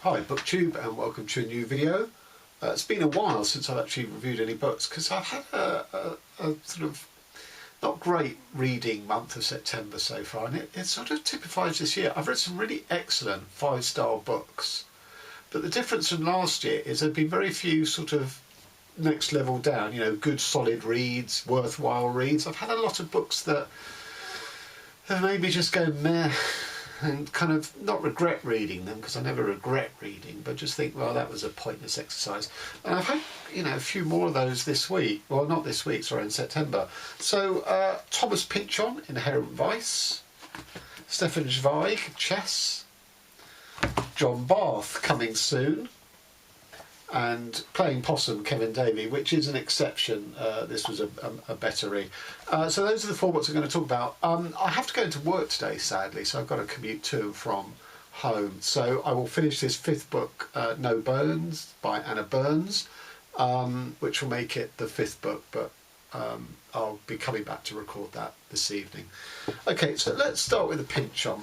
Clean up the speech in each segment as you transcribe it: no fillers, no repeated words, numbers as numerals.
Hi BookTube, and welcome to a new video. It's been a while since I've actually reviewed any books because I've had a sort of not great reading month of September so far, and it sort of typifies this year. I've read some really excellent 5-star books, but the difference from last year is there have been very few sort of next level down, you know, good solid reads, worthwhile reads. I've had a lot of books that have made me just go meh and kind of not regret reading them, because I never regret reading, but just think, well, that was a pointless exercise. And I've had, you know, a few more of those this week. Well, not this week, sorry, in September. So Thomas Pynchon, Inherent Vice. Stefan Zweig, Chess. John Barth, coming soon. And Playing Possum, Kevin Davey, which is an exception. This was a better read. So those are the 4 books I'm going to talk about. I have to go into work today, sadly, so I've got to commute to and from home. So I will finish this 5th book, No Bones, by Anna Burns, which will make it the 5th book, but I'll be coming back to record that this evening. Okay, so let's start with the Pynchon.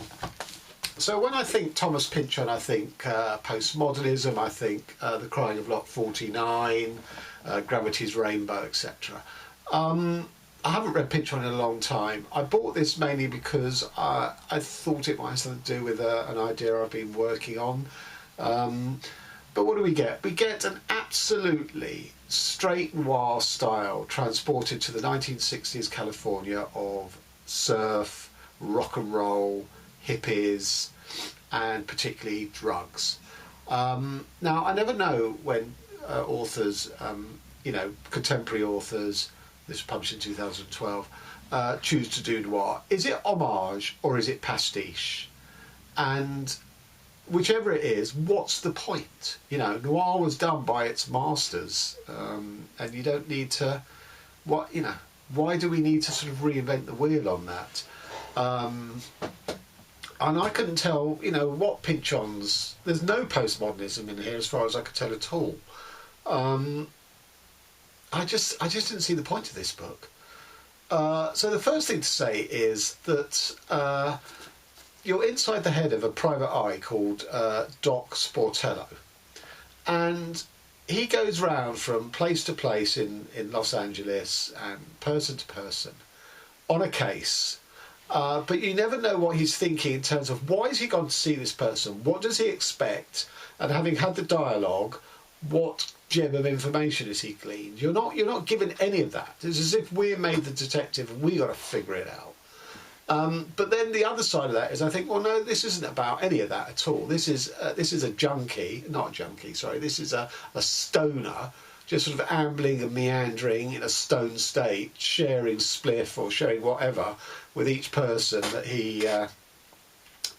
So when I think Thomas Pynchon, I think postmodernism, I think The Crying of Lot 49, Gravity's Rainbow, etc. I haven't read Pynchon in a long time. I bought this mainly because I thought it might have something to do with an idea I've been working on. But what do we get? We get an absolutely straight noir style transported to the 1960s California of surf, rock and roll, hippies, and particularly drugs. Now, I never know when authors, you know, contemporary authors, this was published in 2012, choose to do noir. Is it homage or is it pastiche? And whichever it is, what's the point? You know, noir was done by its masters, and you don't need to, you know, why do we need to sort of reinvent the wheel on that? And I couldn't tell, you know, what Pynchon's... There's no postmodernism in here as far as I could tell at all. I just didn't see the point of this book. So the first thing to say is that you're inside the head of a private eye called Doc Sportello. And he goes round from place to place in Los Angeles and person to person on a case. But you never know what he's thinking in terms of why has he gone to see this person, what does he expect, and having had the dialogue, what gem of information is he gleaned? You're not given any of that. It's as if we're made the detective and we got to figure it out. But then the other side of that is I think, well, no, this isn't about any of that at all. This is a junkie, not a junkie, sorry. This is a stoner, just sort of ambling and meandering in a stone state, sharing spliff or sharing whatever with each person that he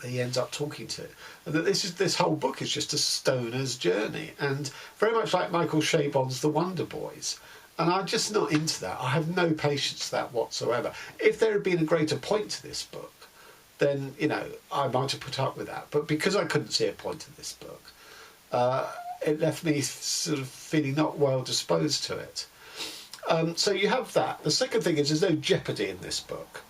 ends up talking to. And that this whole book is just a stoner's journey, and very much like Michael Chabon's The Wonder Boys. And I'm just not into that. I have no patience for that whatsoever. If there had been a greater point to this book, then, you know, I might have put up with that. But because I couldn't see a point to this book, it left me sort of feeling not well disposed to it. So you have that. The second thing is there's no jeopardy in this book.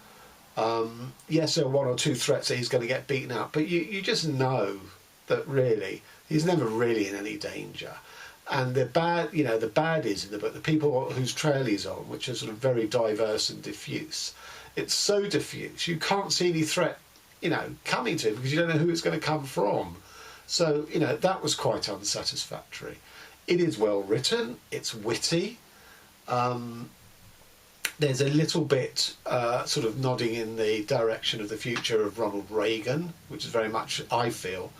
Yes, there are 1 or 2 threats that he's going to get beaten up, but you just know that really he's never really in any danger. And the baddies in the book, the people whose trail he's on, which are sort of very diverse and diffuse. It's so diffuse, you can't see any threat, you know, coming to him because you don't know who it's going to come from. So, you know, that was quite unsatisfactory. It is well written, it's witty. There's a little bit sort of nodding in the direction of the future of Ronald Reagan, which is very much, I feel,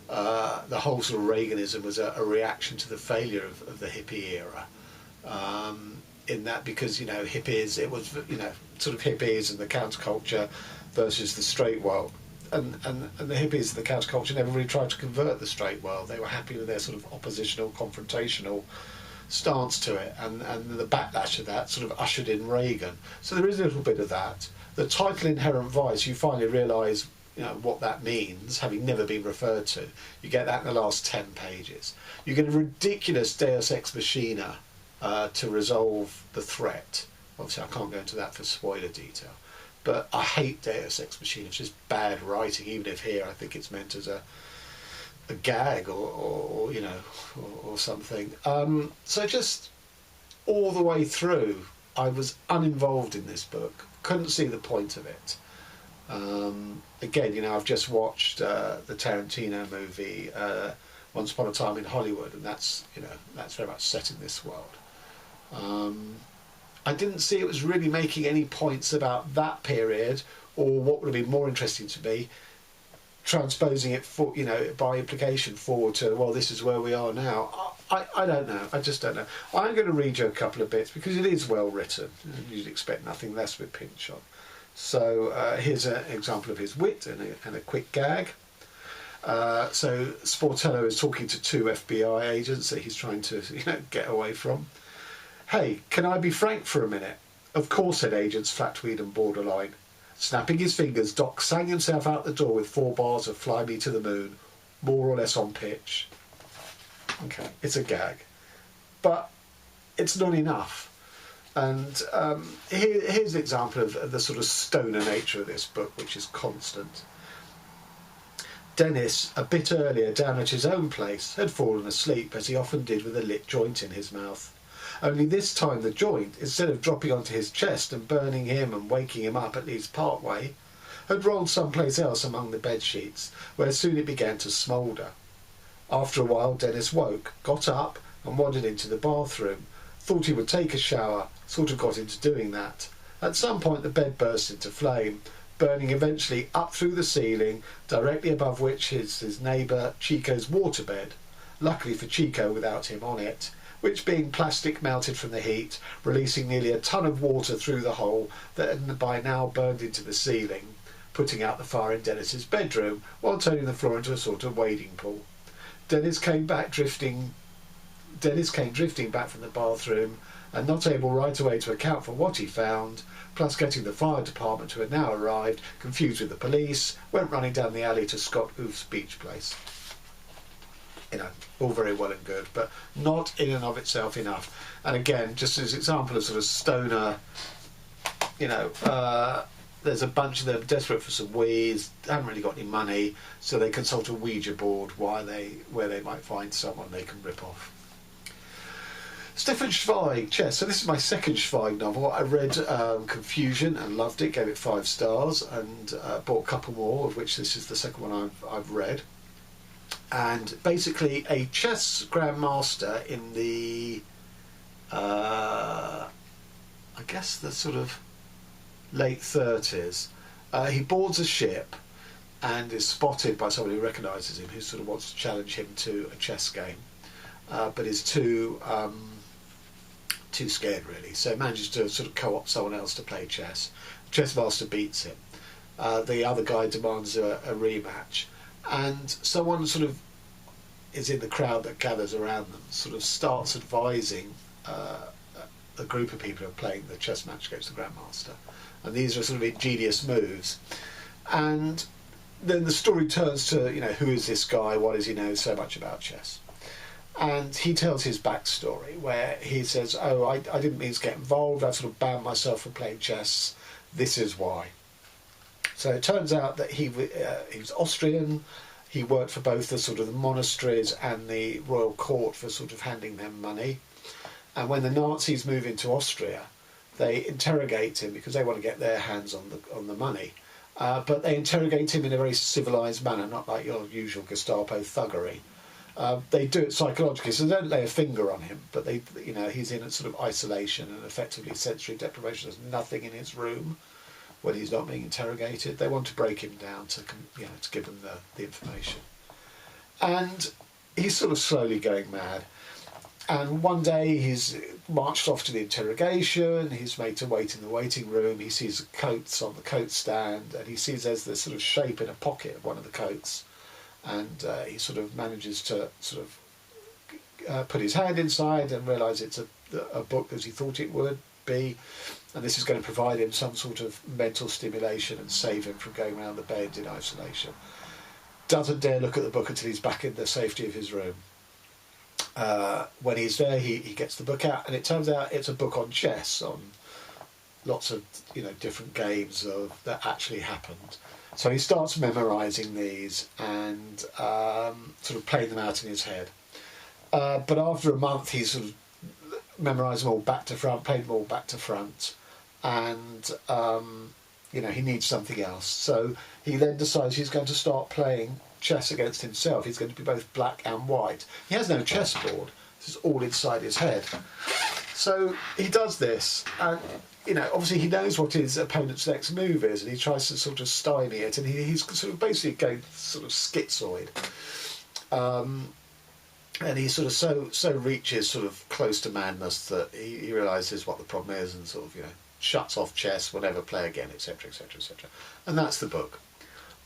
the whole sort of Reaganism was a reaction to the failure of the hippie era. In that, because, you know, hippies, it was, you know, sort of hippies and the counterculture versus the straight world. And the hippies and the counterculture never really tried to convert the straight world. They were happy with their sort of oppositional, confrontational stance to it, and the backlash of that sort of ushered in Reagan. So there is a little bit of that. The title Inherent Vice, you finally realise, you know, what that means, having never been referred to. You get that in the last 10 pages. You get a ridiculous Deus Ex Machina to resolve the threat. Obviously I can't go into that for spoiler detail. But I hate Deus Ex Machina. It's just bad writing, even if here I think it's meant as a a gag or you know, or something. So just all the way through, I was uninvolved in this book. Couldn't see the point of it. Again, you know, I've just watched the Tarantino movie Once Upon a Time in Hollywood, and that's, you know, that's very much set in this world. I didn't see it was really making any points about that period, or what would have been more interesting to me, transposing it for, you know, by implication forward to, well, this is where we are now. I don't know. I just don't know. I'm going to read you a couple of bits because it is well written. You'd expect nothing less with Pynchon. So here's an example of his wit and a quick gag. So Sportello is talking to two FBI agents that he's trying to, you know, get away from. "Hey, can I be frank for a minute?" "Of course," said agents Flatweed and Borderline. Snapping his fingers, Doc sang himself out the door with 4 bars of Fly Me to the Moon, more or less on pitch. Okay, it's a gag, but it's not enough. And here's an example of the sort of stoner nature of this book, which is constant. Dennis, a bit earlier down at his own place, had fallen asleep, as he often did with a lit joint in his mouth. Only this time the joint, instead of dropping onto his chest and burning him and waking him up at least part way, had rolled someplace else among the bed sheets, where soon it began to smoulder. After a while Dennis woke, got up and wandered into the bathroom, thought he would take a shower, sort of got into doing that. At some point the bed burst into flame, burning eventually up through the ceiling, directly above which is his neighbour Chico's waterbed, luckily for Chico without him on it, which, being plastic, melted from the heat, releasing nearly a ton of water through the hole that had by now burned into the ceiling, putting out the fire in Dennis's bedroom while turning the floor into a sort of wading pool. Dennis came drifting back from the bathroom, and not able right away to account for what he found, plus getting the fire department, who had now arrived, confused with the police, went running down the alley to Scott Oof's beach place. You know, all very well and good, but not in and of itself enough. And again, just as an example of sort of stoner, you know, there's a bunch of them desperate for some weed, haven't really got any money, so they consult a Ouija board where they might find someone they can rip off. Stefan Schweig, Chess. So this is my second Schweig novel. I read Confusion and loved it, gave it 5 stars, and bought a couple more, of which this is the second one I've read. And basically a chess grandmaster in the, I guess the sort of late 30s, he boards a ship and is spotted by somebody who recognises him, who sort of wants to challenge him to a chess game, but is too scared really, so manages to sort of co-opt someone else to play chess. The chess master beats him. The other guy demands a rematch, and someone sort of is in the crowd that gathers around them, sort of starts advising a group of people who are playing the chess match against the grandmaster, and these are sort of ingenious moves. And then the story turns to, you know, who is this guy, why does he know so much about chess? And he tells his backstory, where he says, "Oh, I didn't mean to get involved, I sort of banned myself from playing chess, this is why." So it turns out that he was Austrian. He worked for both the sort of the monasteries and the royal court for sort of handing them money. And when the Nazis move into Austria, they interrogate him because they want to get their hands on the money. But they interrogate him in a very civilised manner, not like your usual Gestapo thuggery. They do it psychologically, so they don't lay a finger on him, but they, you know, he's in a sort of isolation and effectively sensory deprivation. There's nothing in his room when he's not being interrogated. They want to break him down to, you know, to give him the information. And he's sort of slowly going mad. And one day he's marched off to the interrogation, he's made to wait in the waiting room, he sees coats on the coat stand, and he sees there's this sort of shape in a pocket of one of the coats. And he sort of manages to sort of put his hand inside and realise it's a book as he thought it would be, and this is going to provide him some sort of mental stimulation and save him from going around the bed in isolation. Doesn't dare look at the book until he's back in the safety of his room. When he's there, he gets the book out, and it turns out it's a book on chess, on lots of different games that actually happened. So he starts memorising these and sort of playing them out in his head. But after a month, he sort of memorised them all back to front, played them all back to front, and he needs something else. So he then decides he's going to start playing chess against himself. He's going to be both black and white. He has no chessboard. This is all inside his head. So he does this, and obviously he knows what his opponent's next move is, and he tries to sort of stymie it, and he's sort of basically going sort of schizoid. And he sort of so reaches sort of close to madness that he realises what the problem is, and sort of shuts off chess, will never play again, etc., etc., etc. And that's the book.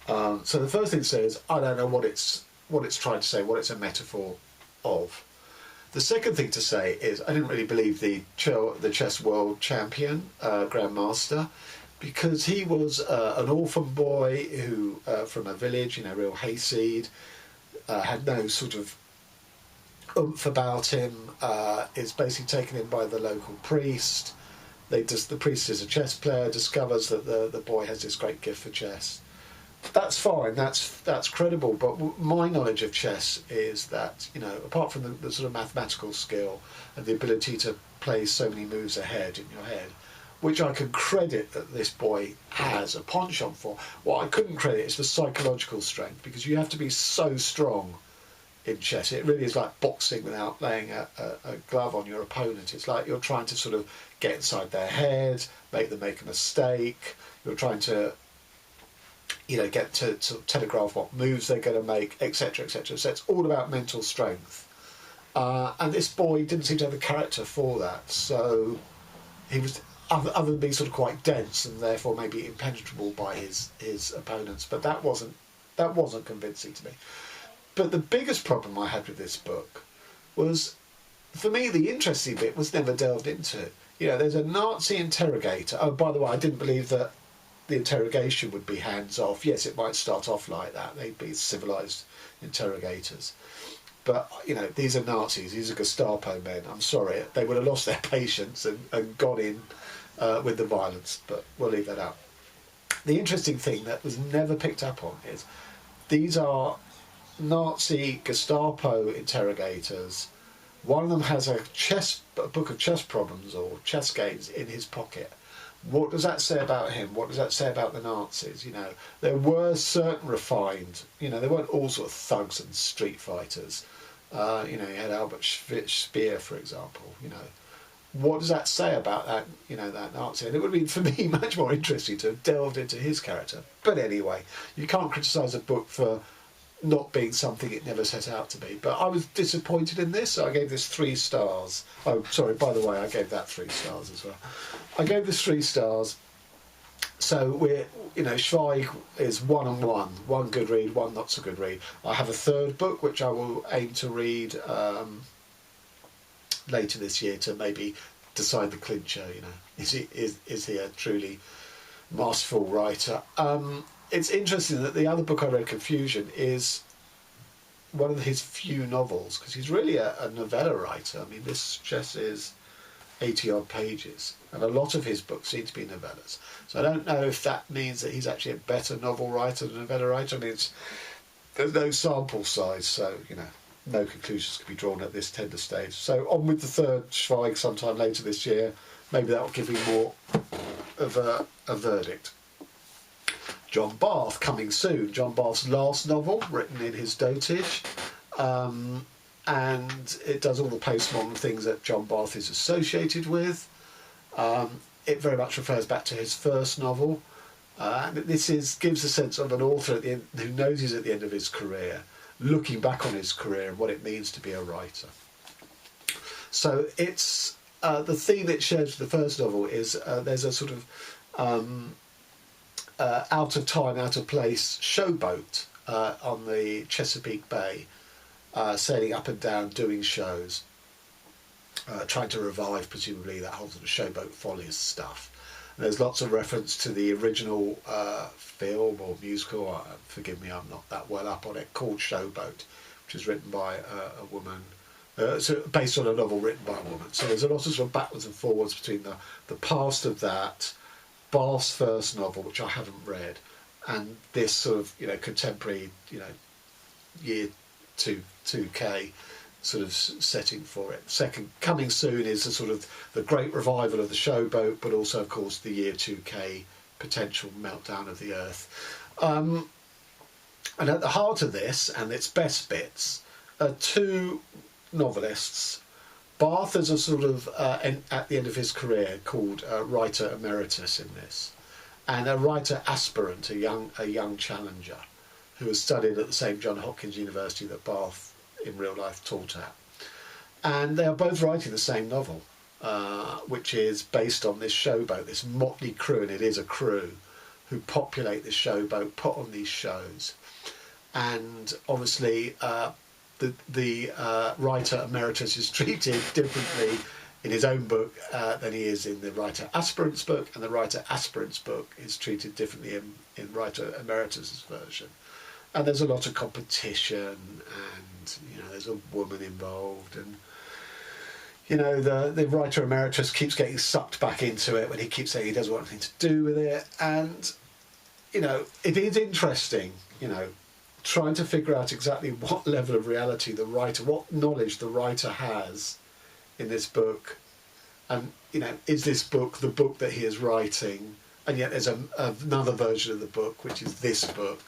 So the first thing to say is I don't know what it's trying to say, what it's a metaphor of. The second thing to say is I didn't really believe the chess world champion, grandmaster, because he was an orphan boy who from a village, real hayseed, had no sort of oomph about him, is basically taken in by the local priest. The priest is a chess player, discovers that the boy has this great gift for chess. That's fine, that's credible, but my knowledge of chess is that, apart from the sort of mathematical skill and the ability to play so many moves ahead in your head, which I can credit that this boy has a penchant for, what I couldn't credit is the psychological strength, because you have to be so strong in chess. It really is like boxing without laying a glove on your opponent. It's like you're trying to sort of get inside their head, make them make a mistake, you're trying to get to telegraph what moves they're going to make, etc., etc. So it's all about mental strength. And this boy didn't seem to have the character for that. So he was, other than being sort of quite dense and therefore maybe impenetrable by his opponents. But that wasn't convincing to me. But the biggest problem I had with this book was, for me, the interesting bit was never delved into. There's a Nazi interrogator. Oh, by the way, I didn't believe that the interrogation would be hands-off. Yes, it might start off like that. They'd be civilised interrogators. But, these are Nazis. These are Gestapo men. I'm sorry. They would have lost their patience and gone in with the violence. But we'll leave that out. The interesting thing that was never picked up on is these are Nazi Gestapo interrogators. One of them has a book of chess problems or chess games in his pocket. What does that say about him? What does that say about the Nazis? There were certain refined, they weren't all sort of thugs and street fighters. You had Albert Speer, for example. What does that say about that, that Nazi? And it would have been, for me, much more interesting to have delved into his character. But anyway, you can't criticise a book for not being something it never set out to be. But I was disappointed in this, so I gave this 3 stars. Oh, sorry, by the way, I gave that 3 stars as well. I gave this 3 stars. So we're, Schweig is 1 and 1. 1 good read, 1 not so good read. I have a third book, which I will aim to read later this year to maybe decide the clincher, Is he a truly masterful writer? It's interesting that the other book I read, Confusion, is one of his few novels, because he's really a novella writer. I mean, this just is 80-odd pages, and a lot of his books seem to be novellas. So I don't know if that means that he's actually a better novel writer than a novella writer. I mean, there's no sample size, so, no conclusions can be drawn at this tender stage. So on with the third Schweig sometime later this year. Maybe that will give me more of a verdict. John Barth coming soon. John Barth's last novel, written in his dotage, and it does all the postmodern things that John Barth is associated with. It very much refers back to his first novel, and this gives a sense of an author at the end, who knows he's at the end of his career, looking back on his career and what it means to be a writer. So it's the theme it shares with the first novel is there's a sort of out of time, out of place showboat on the Chesapeake Bay, sailing up and down, doing shows, trying to revive presumably that whole sort of showboat follies stuff. And there's lots of reference to the original film or musical, forgive me, I'm not that well up on it, called Showboat, which is written by a woman So based on a novel written by a woman. So there's a lot of sort of backwards and forwards between the past of that, Barth's first novel, which I haven't read, and this sort of, you know, contemporary, you know, year 2K sort of setting for it. Second, coming soon is a sort of the great revival of the showboat, but also, of course, the year 2K potential meltdown of the earth. And at the heart of this, and its best bits, are two novelists. Barth is a sort of, at the end of his career, called writer emeritus in this, and a writer aspirant, a young challenger, who has studied at the same Johns Hopkins University that Barth in real life taught at. And they are both writing the same novel, which is based on this showboat, this motley crew, and it is a crew, who populate this showboat, put on these shows. And obviously the writer emeritus is treated differently in his own book than he is in the writer aspirant's book, and the writer aspirant's book is treated differently in writer emeritus's version. And there's a lot of competition, and you know, there's a woman involved, and you know, the writer emeritus keeps getting sucked back into it when he keeps saying he doesn't want anything to do with it. And you know, it is interesting, you know, trying to figure out exactly what level of reality the writer, what knowledge the writer has in this book, and you know, is this book the book that he is writing? And yet there's another version of the book, which is this book.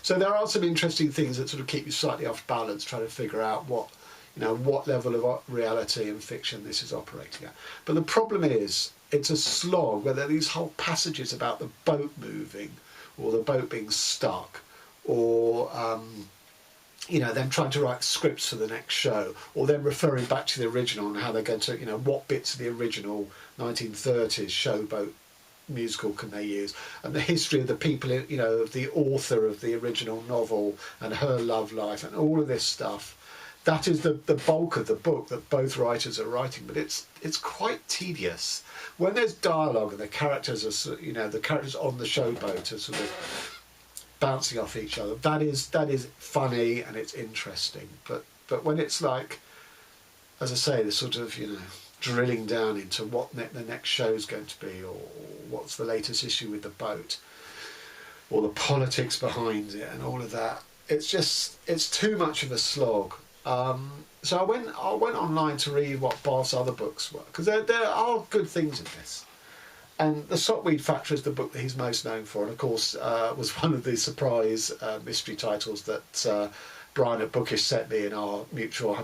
So there are some interesting things that sort of keep you slightly off balance, trying to figure out what, you know, what level of reality and fiction this is operating at. But the problem is, it's a slog where there are these whole passages about the boat moving, or the boat being stuck, or you know, them trying to write scripts for the next show, or them referring back to the original and how they're going to, you know, what bits of the original 1930s showboat musical can they use, and the history of the people, you know, of the author of the original novel and her love life and all of this stuff. That is the bulk of the book that both writers are writing, but it's quite tedious. When there's dialogue and the characters are, you know, the characters on the showboat are sort of bouncing off each other, that is funny and it's interesting. But when it's like, as I say, the sort of, you know, drilling down into what the next show is going to be, or what's the latest issue with the boat, or the politics behind it and all of that, it's too much of a slog. So I went online to read what Barth's other books were, because there are good things in this. And The Sockweed Factory is the book that he's most known for, and of course was one of the surprise mystery titles that Brian at Bookish sent me in our mutual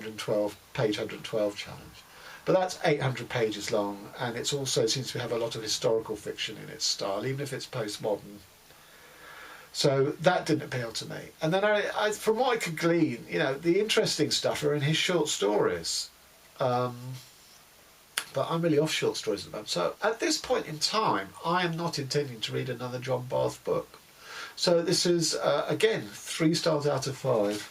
page 112 challenge. But that's 800 pages long, and it also seems to have a lot of historical fiction in its style, even if it's postmodern. So that didn't appeal to me. And then I from what I could glean, you know, the interesting stuff are in his short stories. But I'm really off short stories at the moment. So at this point in time, I am not intending to read another John Barth book. So this is, again, 3 stars out of 5.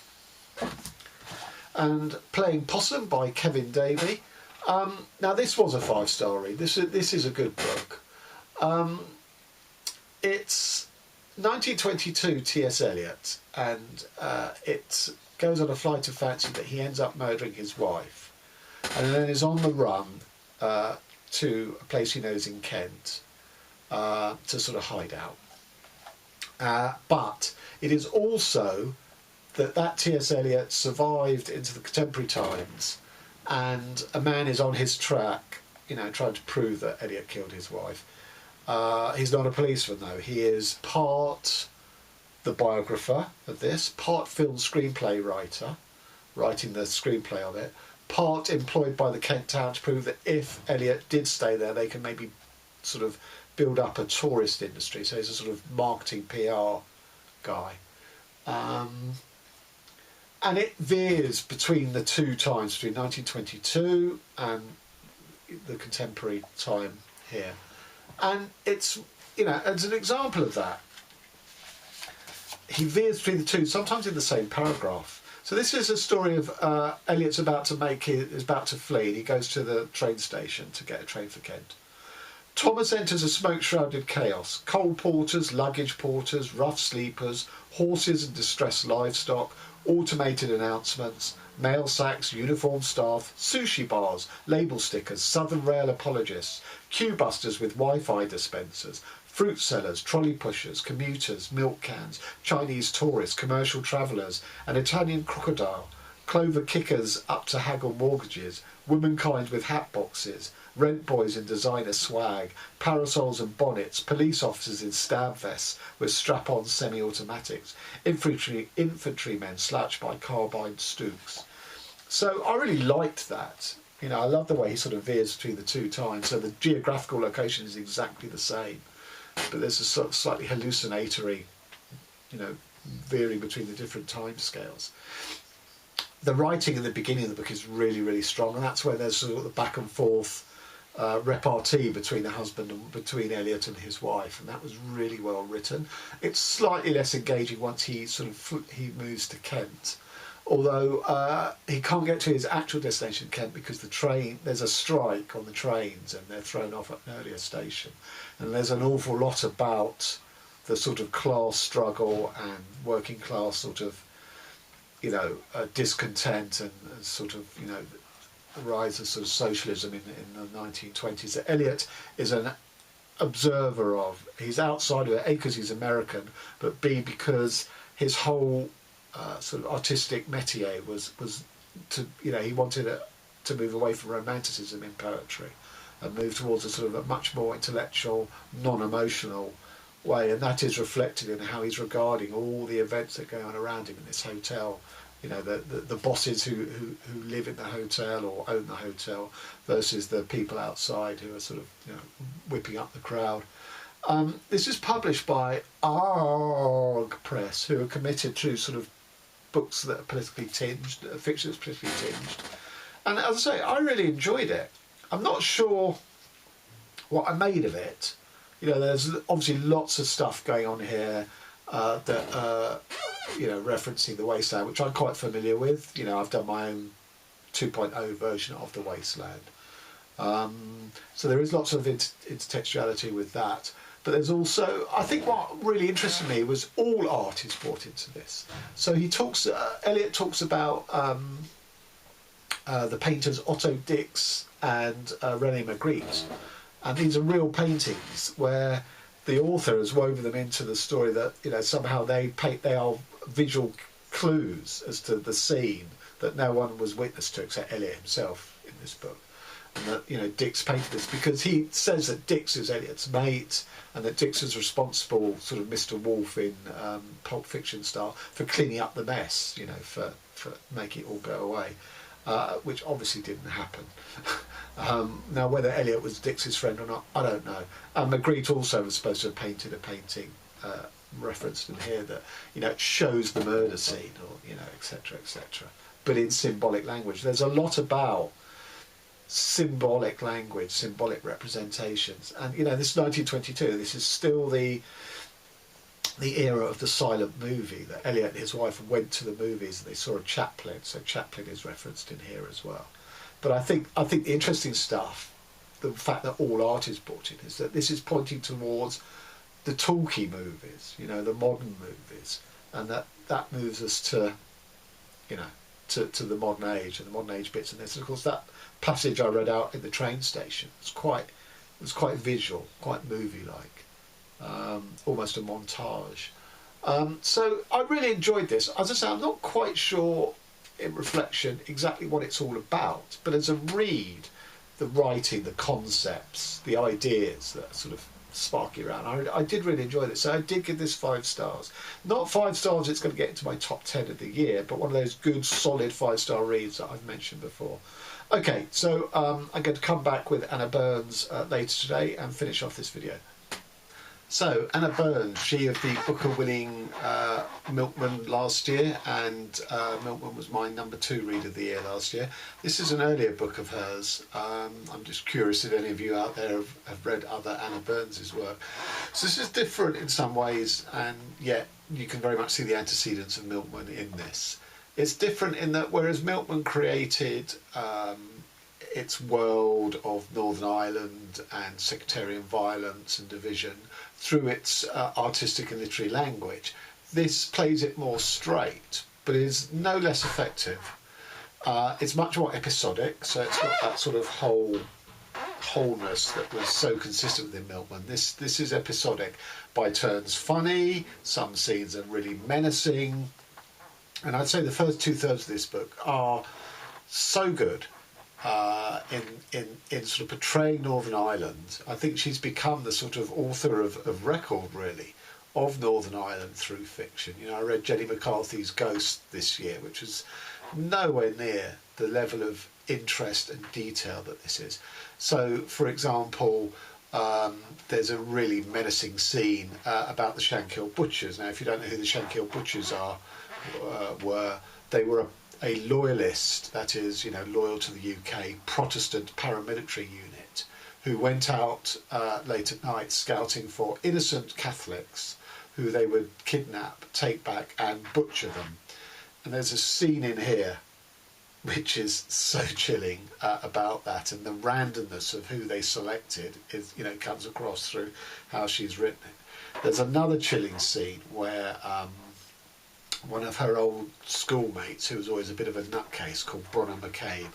And Playing Possum by Kevin Davey. Now this was a 5-star read. This is a good book. It's 1922 T.S. Eliot, and it goes on a flight of fancy that he ends up murdering his wife, and then is on the run to a place he knows in Kent to sort of hide out. But it is also that T.S. Eliot survived into the contemporary times, and a man is on his track, you know, trying to prove that Eliot killed his wife. He's not a policeman though. He is part the biographer of this, part film screenplay writer, writing the screenplay of it, part employed by the Kent town to prove that if Eliot did stay there, they can maybe sort of build up a tourist industry. So he's a sort of marketing PR guy. And it veers between the two times, between 1922 and the contemporary time here. And it's, you know, as an example of that, he veers between the two, sometimes in the same paragraph. So this is a story of Eliot's about to flee, and he goes to the train station to get a train for Kent. Thomas enters a smoke-shrouded chaos. Coal porters, luggage porters, rough sleepers, horses and distressed livestock, automated announcements, mail sacks, uniform staff, sushi bars, label stickers, Southern Rail apologists, queue busters with Wi-Fi dispensers, fruit sellers, trolley pushers, commuters, milk cans, Chinese tourists, commercial travellers, an Italian crocodile, clover kickers up to haggle mortgages, womankind with hat boxes, rent boys in designer swag, parasols and bonnets, police officers in stab vests with strap-on semi-automatics, infantrymen slouched by carbine stooks. So I really liked that. You know, I love the way he sort of veers between the two times. So the geographical location is exactly the same, but there's a sort of slightly hallucinatory, you know, veering between the different time scales. The writing in the beginning of the book is really, really strong, and that's where there's sort of the back and forth repartee between the husband and between Elliot and his wife, and that was really well written. It's slightly less engaging once he he moves to Kent, although he can't get to his actual destination, Kent, because there's a strike on the trains and they're thrown off at an earlier station, and there's an awful lot about the sort of class struggle and working class sort of, you know, discontent and sort of, you know, the rise of sort of socialism in the 1920s that Eliot is an observer of. He's outside of it, A, because he's American, but B, because his whole sort of artistic métier was to, you know, he wanted to move away from romanticism in poetry and move towards a sort of a much more intellectual, non-emotional way, and that is reflected in how he's regarding all the events that go on around him in this hotel. You know, the bosses who live in the hotel or own the hotel versus the people outside who are sort of, you know, whipping up the crowd. This is published by ARG Press, who are committed to sort of books that are politically tinged, fiction that's politically tinged. And as I say, I really enjoyed it. I'm not sure what I made of it. You know, there's obviously lots of stuff going on here that you know, referencing the Wasteland, which I'm quite familiar with. You know, I've done my own 2.0 version of the Wasteland. So there is lots of intertextuality with that. But there's also, I think what really interested me was all art is brought into this. So he talks, Eliot talks about the painters Otto Dix and René Magritte. And these are real paintings where the author has woven them into the story that, you know, somehow they are visual clues as to the scene that no one was witness to except Eliot himself in this book. And that, you know, Dix painted this because he says that Dix is Eliot's mate and that Dix is responsible, sort of Mr. Wolf in Pulp Fiction style, for cleaning up the mess, you know, for making it all go away, which obviously didn't happen. Now, whether Eliot was Dix's friend or not, I don't know. And Magritte also was supposed to have painted a painting referenced in here that, you know, it shows the murder scene, or, you know, etc., etc. But in symbolic language, there's a lot about symbolic language, symbolic representations, and, you know, this is 1922. This is still the era of the silent movie, that Eliot and his wife went to the movies and they saw a Chaplin, so Chaplin is referenced in here as well. But I think the interesting stuff, the fact that all art is brought in, is that this is pointing towards the talkie movies, you know, the modern movies, and that moves us to, you know, to the modern age and the modern age bits in this. And of course, that passage I read out in the train station was quite visual, quite movie-like, almost a montage. So I really enjoyed this. As I say, I'm not quite sure in reflection exactly what it's all about, but as a read, the writing, the concepts, the ideas that sort of sparky around, I did really enjoy this. So I did give this 5 stars. Not 5 stars it's going to get into my top 10 of the year, but one of those good solid 5-star reads that I've mentioned before. Okay, so I'm going to come back with Anna Burns later today and finish off this video. So, Anna Burns, she of the Booker-winning Milkman last year, and Milkman was my number 2 read of the year last year. This is an earlier book of hers. I'm just curious if any of you out there have read other Anna Burns' work. So this is different in some ways, and yet you can very much see the antecedents of Milkman in this. It's different in that whereas Milkman created its world of Northern Ireland and sectarian violence and division through its artistic and literary language, this plays it more straight, but is no less effective. It's much more episodic, so it's got that sort of wholeness that was so consistent within Milkman. This is episodic, by turns funny, some scenes are really menacing, and I'd say the first 2/3 of this book are so good in sort of portraying Northern Ireland. I think she's become the sort of author of record, really, of Northern Ireland through fiction. You know, I read Jenny McCarthy's Ghost this year, which was nowhere near the level of interest and detail that this is. So, for example, there's a really menacing scene about the Shankill Butchers. Now, if you don't know who the Shankill Butchers they were a loyalist, that is, you know, loyal to the UK, Protestant paramilitary unit, who went out late at night scouting for innocent Catholics who they would kidnap, take back and butcher them. And there's a scene in here which is so chilling about that, and the randomness of who they selected is, you know, comes across through how she's written it. There's another chilling scene where one of her old schoolmates, who was always a bit of a nutcase, called Bronagh McCabe,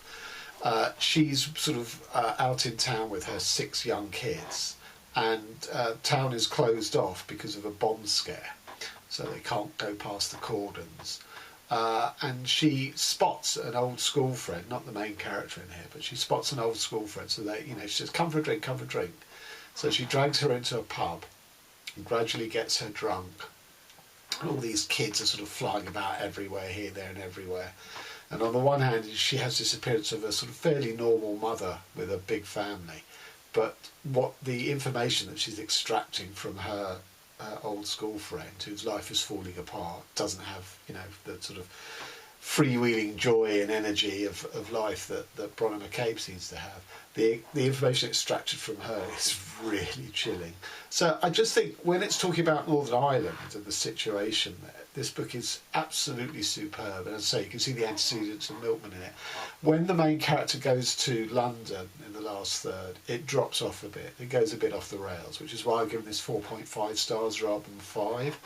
she's sort of out in town with her 6 young kids, and town is closed off because of a bomb scare, so they can't go past the cordons. And she spots an old school friend, not the main character in here, but she spots an old school friend. So they, you know, she says, "Come for a drink, come for a drink." So she drags her into a pub and gradually gets her drunk. And all these kids are sort of flying about everywhere, here, there, and everywhere. And on the one hand, she has this appearance of a sort of fairly normal mother with a big family, but what the information that she's extracting from her old school friend, whose life is falling apart, doesn't have, you know, the sort of freewheeling joy and energy of life that Bronagh McCabe seems to have. The information extracted from her is really chilling. So I just think when it's talking about Northern Ireland and the situation there, this book is absolutely superb. And as I say, you can see the antecedents of Milkman in it. When the main character goes to London in the last third, it drops off a bit. It goes a bit off the rails, which is why I've given this 4.5 stars rather than 5.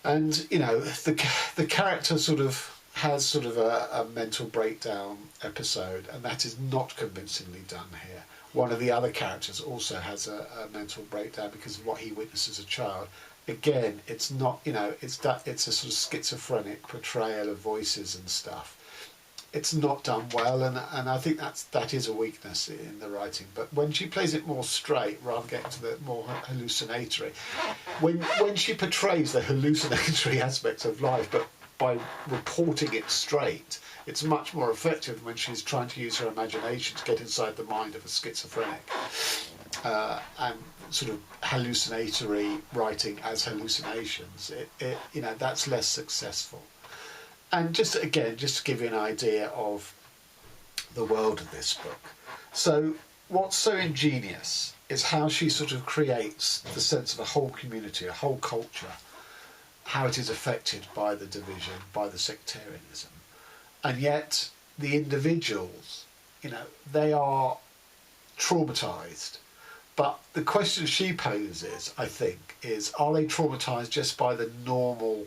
And, you know, the character sort of has sort of a mental breakdown episode, and that is not convincingly done here. One of the other characters also has a mental breakdown because of what he witnessed as a child. Again, it's not, you know, it's a sort of schizophrenic portrayal of voices and stuff. It's not done well, and I think that is a weakness in the writing. But when she plays it more straight, rather than getting to the more hallucinatory, when she portrays the hallucinatory aspects of life, but by reporting it straight, it's much more effective than when she's trying to use her imagination to get inside the mind of a schizophrenic and sort of hallucinatory writing as hallucinations. You know, that's less successful. And just to give you an idea of the world of this book. So what's so ingenious is how she sort of creates the sense of a whole community, a whole culture, how it is affected by the division, by the sectarianism. And yet the individuals, you know, they are traumatised. But the question she poses, I think, is, are they traumatised just by the normal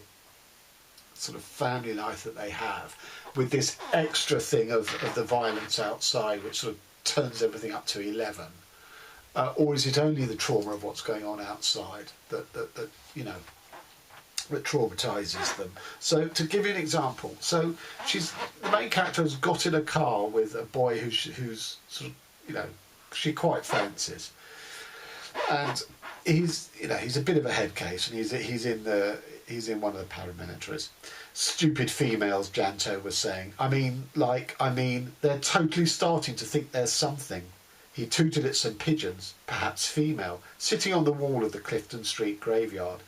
sort of family life that they have, with this extra thing of the violence outside, which sort of turns everything up to 11? Or is it only the trauma of what's going on outside that you know, that traumatises them? So to give you an example, so the main character has got in a car with a boy who's sort of, you know, she quite fancies, and he's a bit of a head case, and he's in one of the paramilitaries. Stupid females, Janto was saying. I mean, they're totally starting to think there's something. He tooted at some pigeons, perhaps female, sitting on the wall of the Clifton Street graveyard.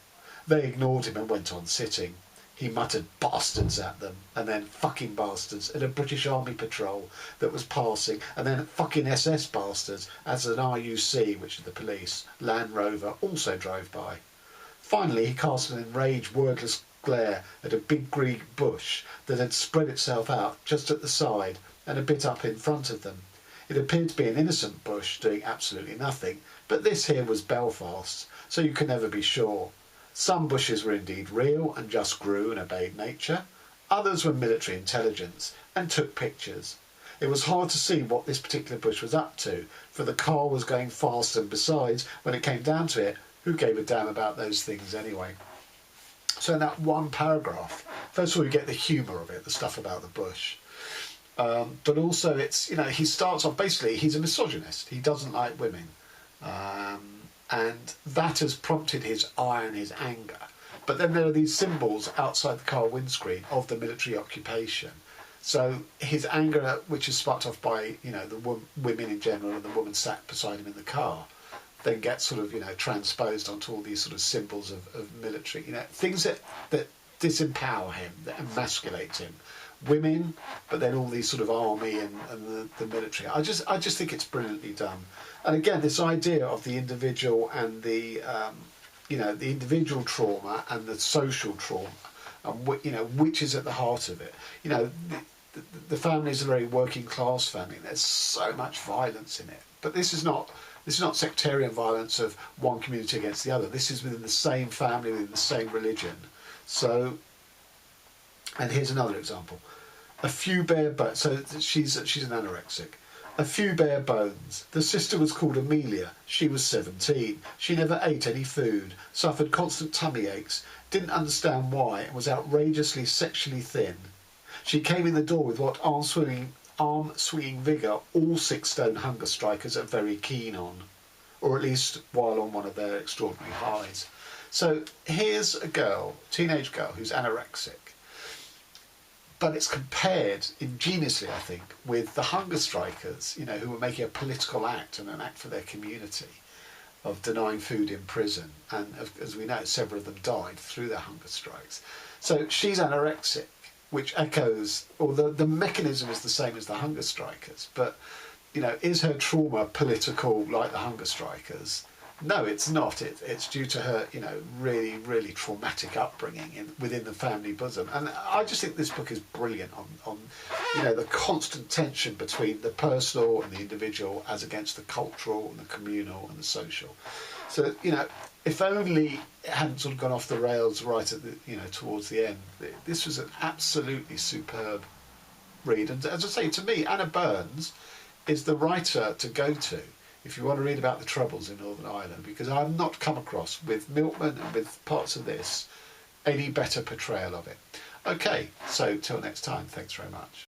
They ignored him and went on sitting. He muttered bastards at them, and then fucking bastards at a British Army patrol that was passing, and then fucking SS bastards as an RUC, which is the police, Land Rover, also drove by. Finally, he cast an enraged, wordless glare at a big green bush that had spread itself out just at the side and a bit up in front of them. It appeared to be an innocent bush doing absolutely nothing, but this here was Belfast, so you can never be sure. Some bushes were indeed real and just grew and obeyed nature. Others were military intelligence and took pictures. It was hard to see what this particular bush was up to, for the car was going fast, and besides, when it came down to it, who gave a damn about those things anyway? So in that one paragraph, first of all you get the humour of it, the stuff about the bush. But also it's, you know, he starts off, basically he's a misogynist, he doesn't like women. And that has prompted his ire and his anger. But then there are these symbols outside the car windscreen of the military occupation. So his anger, which is sparked off by, you know, the women in general and the woman sat beside him in the car, then gets sort of, you know, transposed onto all these sort of symbols of military, you know, things that disempower him, that emasculate him. Women, but then all these sort of army and the military. I just think it's brilliantly done. And again, this idea of the individual and the, you know, the individual trauma and the social trauma, and you know, which is at the heart of it. You know, the family is a very working class family. There's so much violence in it, but this is not sectarian violence of one community against the other. This is within the same family, within the same religion. So, and here's another example. A few bare bones. So she's an anorexic. A few bare bones. The sister was called Amelia. She was 17. She never ate any food, suffered constant tummy aches, didn't understand why, and was outrageously sexually thin. She came in the door with what arm-swinging vigour all 6-stone hunger strikers are very keen on, or at least while on one of their extraordinary highs. So here's a girl, teenage girl, who's anorexic. But it's compared ingeniously, I think, with the hunger strikers, you know, who were making a political act and an act for their community of denying food in prison. And as we know, several of them died through their hunger strikes. So she's anorexic, which echoes, or the mechanism is the same as the hunger strikers. But, you know, is her trauma political like the hunger strikers? No, it's not. It's due to her, you know, really, really traumatic upbringing within the family bosom. And I just think this book is brilliant on, you know, the constant tension between the personal and the individual as against the cultural and the communal and the social. So, you know, if only it hadn't sort of gone off the rails right at the, you know, towards the end. This was an absolutely superb read. And as I say, to me, Anna Burns is the writer to go to if you want to read about the Troubles in Northern Ireland, because I've not come across, with Milkman and with parts of this, any better portrayal of it. Okay, so till next time, thanks very much.